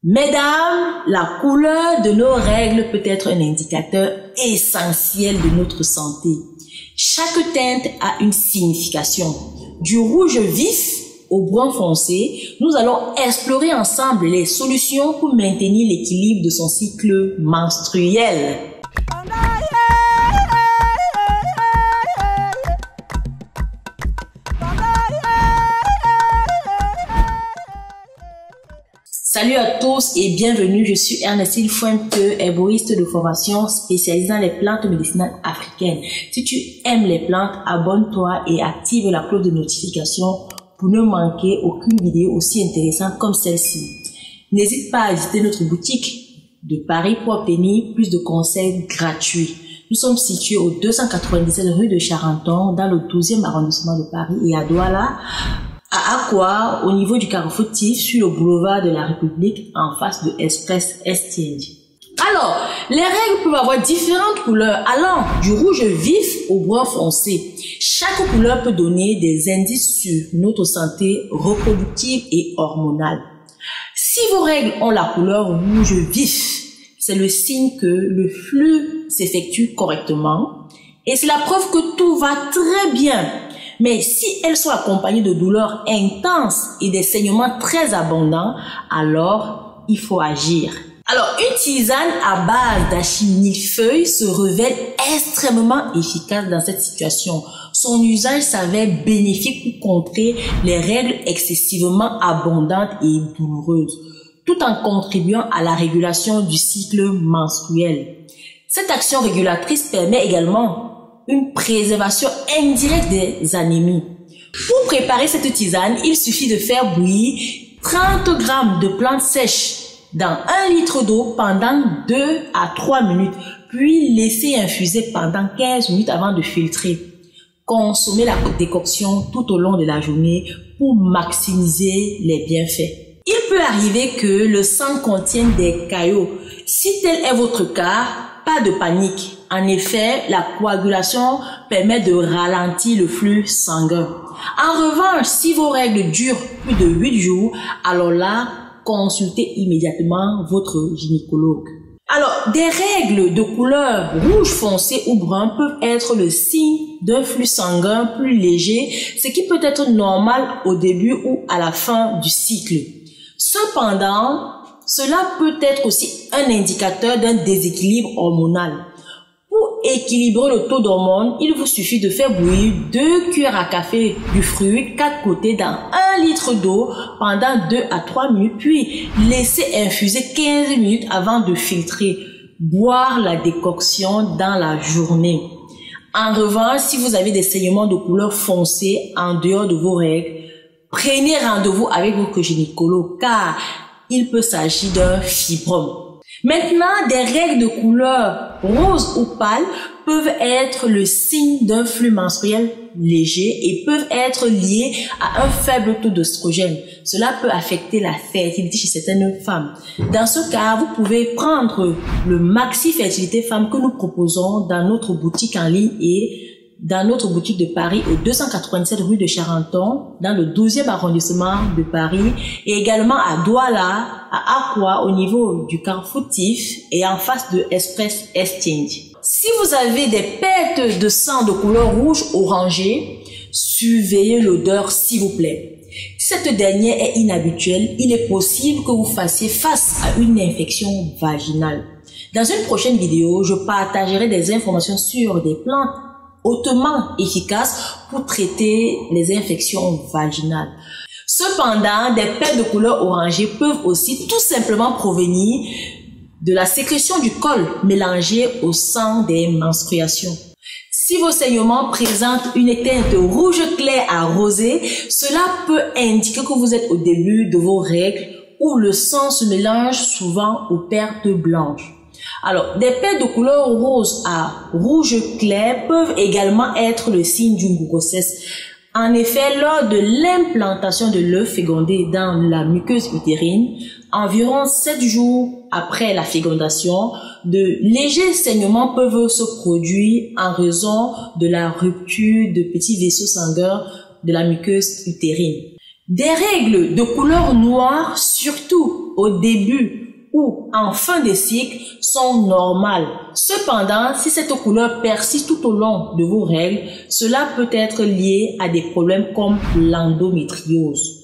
Mesdames, la couleur de nos règles peut être un indicateur essentiel de notre santé. Chaque teinte a une signification. Du rouge vif au brun foncé, nous allons explorer ensemble les solutions pour maintenir l'équilibre de son cycle menstruel. Salut à tous et bienvenue, je suis Ernestine Fuente, herboriste de formation spécialisée dans les plantes médicinales africaines. Si tu aimes les plantes, abonne-toi et active la cloche de notification pour ne manquer aucune vidéo aussi intéressante comme celle-ci. N'hésite pas à visiter notre boutique de Paris pour obtenir plus de conseils gratuits. Nous sommes situés au 297 rue de Charenton dans le 12e arrondissement de Paris et à Douala, à Aqua, au niveau du Carrefour Tif, sur le boulevard de la République, en face de Express Exchange. Alors, les règles peuvent avoir différentes couleurs, allant du rouge vif au brun foncé. Chaque couleur peut donner des indices sur notre santé reproductive et hormonale. Si vos règles ont la couleur rouge vif, c'est le signe que le flux s'effectue correctement et c'est la preuve que tout va très bien. Mais si elles sont accompagnées de douleurs intenses et des saignements très abondants, alors il faut agir. Alors, une tisane à base d'achis millefeuille se révèle extrêmement efficace dans cette situation. Son usage s'avère bénéfique pour contrer les règles excessivement abondantes et douloureuses, tout en contribuant à la régulation du cycle menstruel. Cette action régulatrice permet également une préservation indirecte des anémies. Pour préparer cette tisane, il suffit de faire bouillir 30 g de plantes sèches dans 1 litre d'eau pendant 2 à 3 minutes, puis laisser infuser pendant 15 minutes avant de filtrer. Consommez la décoction tout au long de la journée pour maximiser les bienfaits. Il peut arriver que le sang contienne des caillots. Si tel est votre cas, pas de panique. En effet, la coagulation permet de ralentir le flux sanguin. En revanche, si vos règles durent plus de 8 jours, alors là, consultez immédiatement votre gynécologue. Alors, des règles de couleur rouge foncé ou brun peuvent être le signe d'un flux sanguin plus léger, ce qui peut être normal au début ou à la fin du cycle. Cependant, cela peut être aussi un indicateur d'un déséquilibre hormonal. Pour équilibrer le taux d'hormones, il vous suffit de faire bouillir 2 cuillères à café du fruit 4 côtés dans 1 litre d'eau pendant 2 à 3 minutes, puis laisser infuser 15 minutes avant de filtrer. Boire la décoction dans la journée. En revanche, si vous avez des saignements de couleur foncée en dehors de vos règles, prenez rendez-vous avec votre gynécologue car il peut s'agir d'un fibrome. Maintenant, des règles de couleur rose ou pâle peuvent être le signe d'un flux menstruel léger et peuvent être liées à un faible taux d'œstrogène. Cela peut affecter la fertilité chez certaines femmes. Dans ce cas, vous pouvez prendre le Maxi Fertilité Femme que nous proposons dans notre boutique en ligne et dans notre boutique de Paris au 297 rue de Charenton, dans le 12e arrondissement de Paris, et également à Douala, à Aqua, au niveau du Carrefour Tif et en face de Express Exchange. Si vous avez des pertes de sang de couleur rouge orangé, surveillez l'odeur s'il vous plaît. Si cette dernière est inhabituelle, il est possible que vous fassiez face à une infection vaginale. Dans une prochaine vidéo, je partagerai des informations sur des plantes hautement efficace pour traiter les infections vaginales. Cependant, des pertes de couleur orangée peuvent aussi tout simplement provenir de la sécrétion du col mélangée au sang des menstruations. Si vos saignements présentent une teinte rouge clair à rosé, cela peut indiquer que vous êtes au début de vos règles où le sang se mélange souvent aux pertes blanches. Alors, des pertes de couleur rose à rouge clair peuvent également être le signe d'une grossesse. En effet, lors de l'implantation de l'œuf fécondé dans la muqueuse utérine, environ 7 jours après la fécondation, de légers saignements peuvent se produire en raison de la rupture de petits vaisseaux sanguins de la muqueuse utérine. Des règles de couleur noire, surtout au début ou en fin de cycle sont normales. Cependant, si cette couleur persiste tout au long de vos règles, cela peut être lié à des problèmes comme l'endométriose.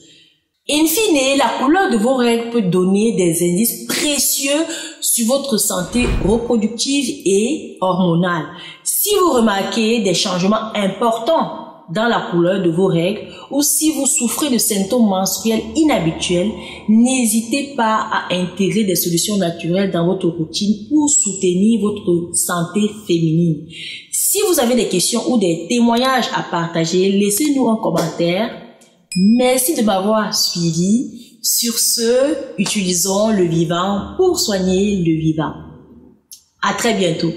In fine, la couleur de vos règles peut donner des indices précieux sur votre santé reproductive et hormonale. Si vous remarquez des changements importants dans la couleur de vos règles ou si vous souffrez de symptômes menstruels inhabituels, n'hésitez pas à intégrer des solutions naturelles dans votre routine pour soutenir votre santé féminine. Si vous avez des questions ou des témoignages à partager, laissez-nous un commentaire. Merci de m'avoir suivi. Sur ce, utilisons le vivant pour soigner le vivant. À très bientôt.